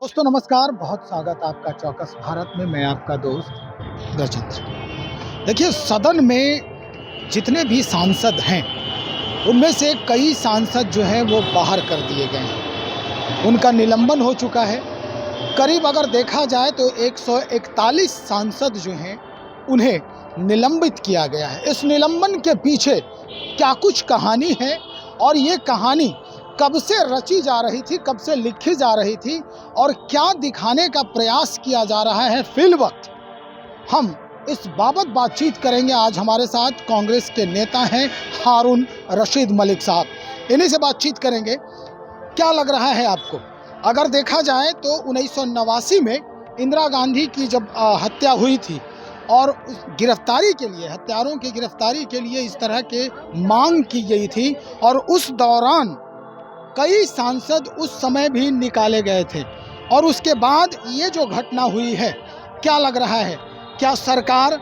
दोस्तों नमस्कार, बहुत स्वागत आपका चौकस भारत में। मैं आपका दोस्त गजेंद्र। देखिए, सदन में जितने भी सांसद हैं उनमें से कई सांसद जो हैं वो बाहर कर दिए गए हैं, उनका निलंबन हो चुका है। करीब अगर देखा जाए तो 141 सांसद जो हैं उन्हें निलंबित किया गया है। इस निलंबन के पीछे क्या कुछ कहानी है और ये कहानी कब से रची जा रही थी, कब से लिखी जा रही थी और क्या दिखाने का प्रयास किया जा रहा है फिल वक्त, हम इस बाबत बातचीत करेंगे। आज हमारे साथ कांग्रेस के नेता हैं हारून रशीद मलिक साहब, इन्हीं से बातचीत करेंगे। क्या लग रहा है आपको? अगर देखा जाए तो 1989 में इंदिरा गांधी की जब हत्या हुई थी और उस गिरफ्तारी के लिए, हत्यारों की गिरफ्तारी के लिए इस तरह के मांग की गई थी और उस दौरान कई सांसद उस समय भी निकाले गए थे और उसके बाद ये जो घटना हुई है, क्या लग रहा है? क्या सरकार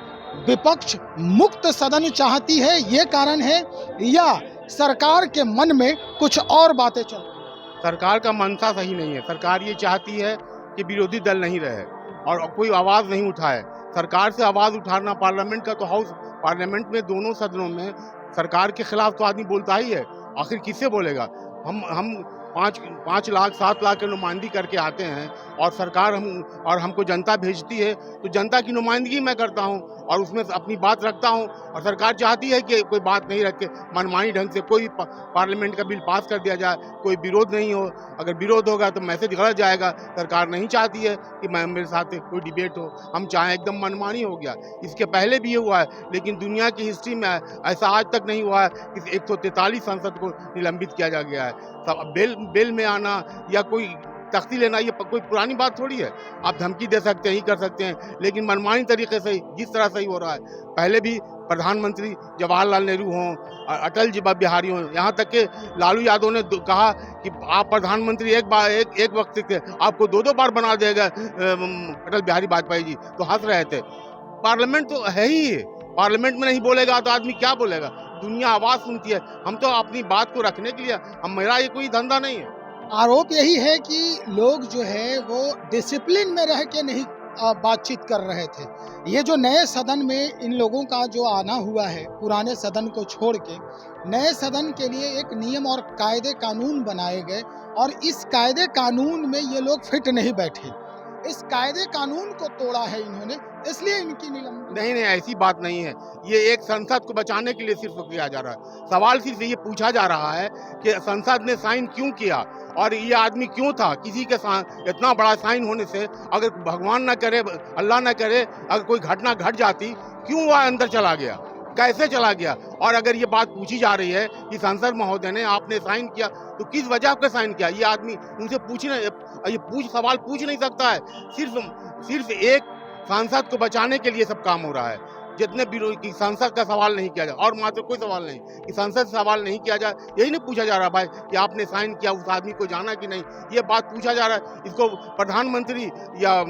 विपक्ष मुक्त सदन चाहती है, ये कारण है, या सरकार के मन में कुछ और बातें चल रही हैं? सरकार का मंशा सही नहीं है। सरकार ये चाहती है कि विरोधी दल नहीं रहे और कोई आवाज़ नहीं उठाए। सरकार से आवाज़ उठाना, पार्लियामेंट का तो हाउस, पार्लियामेंट में दोनों सदनों में सरकार के खिलाफ तो आदमी बोलता ही है। आखिर किससे बोलेगा? हम 5 लाख 7 लाख की नुमाइंदगी करके आते हैं और सरकार हमको जनता भेजती है, तो जनता की नुमाइंदगी मैं करता हूं और उसमें अपनी बात रखता हूं। और सरकार चाहती है कि कोई बात नहीं रख के मनमानी ढंग से कोई पार्लियामेंट का बिल पास कर दिया जाए, कोई विरोध नहीं हो। अगर विरोध होगा तो मैसेज गलत जाएगा। सरकार नहीं चाहती है कि मेरे साथ कोई डिबेट हो, हम चाहें एकदम मनमानी हो गया। इसके पहले भी ये हुआ है, लेकिन दुनिया की हिस्ट्री में ऐसा आज तक नहीं हुआ है कि 143 सांसद को निलंबित किया जा गया है। सब बिल में आना या कोई तख्ती लेना ये कोई पुरानी बात थोड़ी है। आप धमकी दे सकते हैं, ही कर सकते हैं, लेकिन मनमानी तरीके से जिस तरह से ही हो रहा है। पहले भी प्रधानमंत्री जवाहरलाल नेहरू हों, अटल जी बिहारी हों, यहाँ तक के लालू यादव ने कहा कि आप प्रधानमंत्री एक वक्त के आपको 2 बार बना देगा अटल बिहारी वाजपेयी जी, तो हंस रहे थे। पार्लियामेंट तो है ही है, पार्लियामेंट में नहीं बोलेगा तो आदमी क्या बोलेगा? दुनिया आवाज़ सुनती है। हम तो अपनी बात को रखने के लिए, मेरा ये कोई धंधा नहीं है। आरोप यही है कि लोग जो है वो डिसिप्लिन में रह के नहीं बातचीत कर रहे थे। ये जो नए सदन में इन लोगों का जो आना हुआ है, पुराने सदन को छोड़ के नए सदन के लिए एक नियम और कायदे कानून बनाए गए और इस कायदे कानून में ये लोग फिट नहीं बैठे। इस कायदे कानून को तोड़ा है इन्होंने, इसलिए इनकी निलंबन। नहीं, ऐसी बात नहीं है। ये एक संसद को बचाने के लिए सिर्फ किया जा रहा है। सवाल सिर्फ ये पूछा जा रहा है कि संसद ने साइन क्यों किया और ये आदमी क्यों था। किसी के इतना बड़ा साइन होने से अगर भगवान ना करे, अल्लाह ना करे, अगर कोई घटना घट जाती, क्यों वह अंदर चला गया, कैसे चला गया? और अगर ये बात पूछी जा रही है कि सांसद महोदय ने आपने साइन किया, तो किस वजह पे साइन किया? ये आदमी उनसे सवाल पूछ नहीं सकता है। सिर्फ एक सांसद को बचाने के लिए सब काम हो रहा है। जितने विरोधी सांसद का सवाल नहीं किया जाए और मात्र कोई सवाल नहीं कि सांसद से सवाल नहीं किया जाए, यही नहीं पूछा जा रहा भाई कि आपने साइन किया, उस आदमी को जाना कि नहीं, ये बात पूछा जा रहा है। इसको प्रधानमंत्री या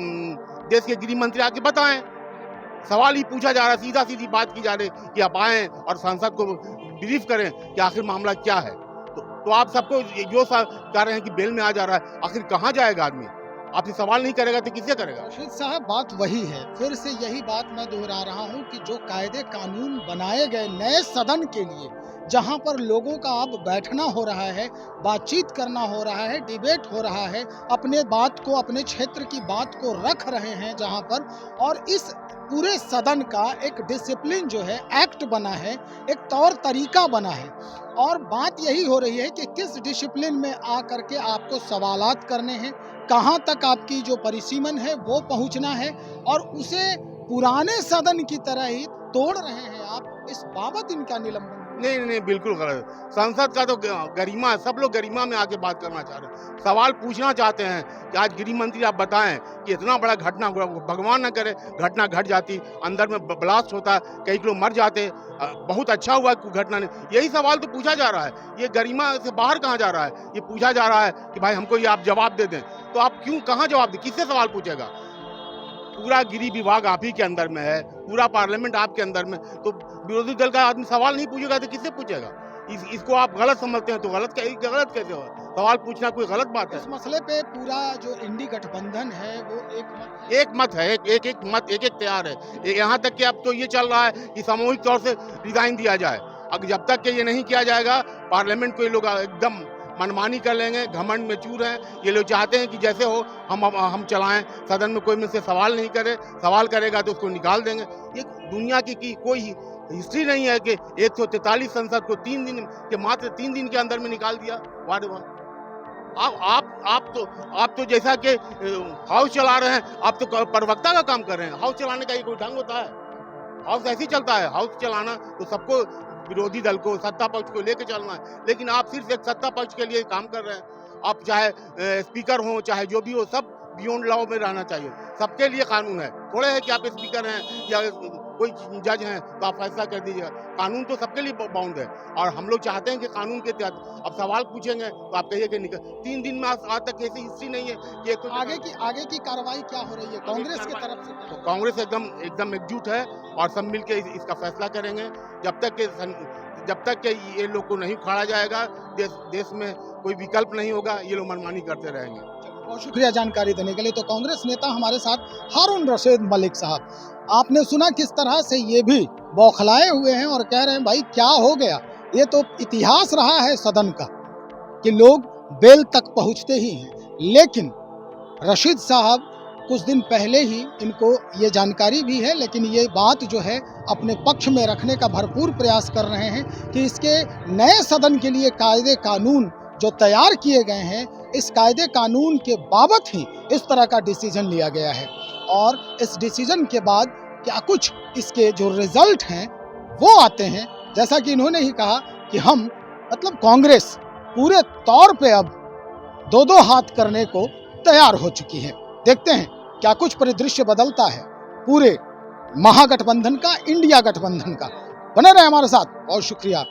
देश के गृह मंत्री आके बताएं। सवाल ही पूछा जा रहा है, सीधा सीधी बात की जा रही है कि आप आएँ और सांसद को ब्रीफ करें कि आखिर मामला क्या है। तो आप सबको जो कह रहे हैं कि बेल में आ जा रहा है, आखिर कहाँ जाएगा आदमी? आपसे सवाल नहीं करेगा तो किससे करेगा? रशीद साहब, बात वही है, फिर से यही बात मैं दोहरा रहा हूँ कि जो कायदे कानून बनाए गए नए सदन के लिए, जहाँ पर लोगों का अब बैठना हो रहा है, बातचीत करना हो रहा है, डिबेट हो रहा है, अपने बात को, अपने क्षेत्र की बात को रख रहे हैं जहाँ पर, और इस पूरे सदन का एक डिसिप्लिन जो है, एक्ट बना है, एक तौर तरीका बना है, और बात यही हो रही है कि किस डिसिप्लिन में आ करके आपको सवालात करने हैं, कहाँ तक आपकी जो परिसीमन है वो पहुँचना है, और उसे पुराने सदन की तरह ही तोड़ रहे हैं आप। इस बाबत इनका निलंबन। नहीं, बिल्कुल गलत। संसद का तो गरिमा है, सब लोग गरिमा में आके बात करना चाह रहे हैं, सवाल पूछना चाहते हैं कि आज गृह मंत्री आप बताएं कि इतना बड़ा घटना हुआ, भगवान ना करे घटना घट जाती, अंदर में ब्लास्ट होता, कई लोग मर जाते, बहुत अच्छा हुआ घटना ने। यही सवाल तो पूछा जा रहा है। ये गरिमा से बाहर कहाँ जा रहा है? ये पूछा जा रहा है कि भाई हमको ये आप जवाब दे दें। तो आप क्यों, कहाँ जवाब दें? किससे सवाल पूछेगा? पूरा गृह विभाग आप ही के अंदर में है, पूरा पार्लियामेंट आपके अंदर में, तो विरोधी दल का आदमी सवाल नहीं पूछेगा तो किससे पूछेगा? इसको आप गलत समझते हैं तो गलत कैसे हो? सवाल पूछना कोई गलत बात है? इस मसले पे पूरा जो इंडी गठबंधन है वो एक मत है, एक तैयार है। यहाँ तक कि अब तो ये चल रहा है कि सामूहिक तौर से रिजाइन दिया जाए। अगर जब तक कि ये नहीं किया जाएगा, पार्लियामेंट को ये लोग एकदम मनमानी कर लेंगे, घमंड में चूर हैं। ये लोग चाहते हैं कि जैसे हो हम चलाएं, सदन में कोई मुझसे सवाल नहीं करे, सवाल करेगा तो उसको निकाल देंगे। ये दुनिया की कोई हिस्ट्री नहीं है कि 143 संसद को 3 दिन के मात्र 3 दिन के अंदर में निकाल दिया। वाह आप तो जैसा कि हाउस चला रहे हैं, आप तो प्रवक्ता का काम कर रहे हैं। हाउस चलाने का ये कोई ढंग होता है? हाउस ऐसे ही चलता है। हाउस चलाना तो सबको, विरोधी दल को, सत्ता पक्ष को लेके चलना है। लेकिन आप सिर्फ एक सत्ता पक्ष के लिए काम कर रहे हैं। आप चाहे स्पीकर हो, चाहे जो भी हो, सब बियॉन्ड लॉ में रहना चाहिए। सबके लिए कानून है। थोड़े है कि आप स्पीकर हैं या कोई जज हैं तो आप फैसला कर दीजिएगा। कानून तो सबके लिए बाउंड है और हम लोग चाहते हैं कि कानून के तहत अब सवाल पूछेंगे तो आप कहिए कि 3 दिन में आज तक ऐसी हिस्ट्री नहीं है कि तो आगे की कार्रवाई क्या हो रही है कांग्रेस की तरफ से? तो कांग्रेस एकदम एकजुट है और सब मिलकर इसका फैसला करेंगे। जब तक कि ये लोग को नहीं उखाड़ा जाएगा, देश में कोई विकल्प नहीं होगा। ये लोग मनमानी करते रहेंगे। बहुत शुक्रिया जानकारी देने के लिए। तो कांग्रेस नेता हमारे साथ हारून रशीद मलिक साहब, आपने सुना किस तरह से ये भी बौखलाए हुए हैं और कह रहे हैं भाई क्या हो गया। ये तो इतिहास रहा है सदन का कि लोग बेल तक पहुंचते ही हैं, लेकिन रशीद साहब कुछ दिन पहले ही इनको ये जानकारी भी है, लेकिन ये बात जो है अपने पक्ष में रखने का भरपूर प्रयास कर रहे हैं कि इसके नए सदन के लिए कायदे कानून जो तैयार किए गए हैं, इस कायदे कानून के बाबत ही इस तरह का डिसीजन लिया गया है। और इस डिसीजन के बाद क्या कुछ इसके जो रिजल्ट हैं वो आते हैं, जैसा कि इन्होंने ही कहा कि हम मतलब कांग्रेस पूरे तौर पे अब 2-2 हाथ करने को तैयार हो चुकी है। देखते हैं क्या कुछ परिदृश्य बदलता है पूरे महागठबंधन का, इंडिया गठबंधन का। बने रहे हमारे साथ। बहुत शुक्रिया।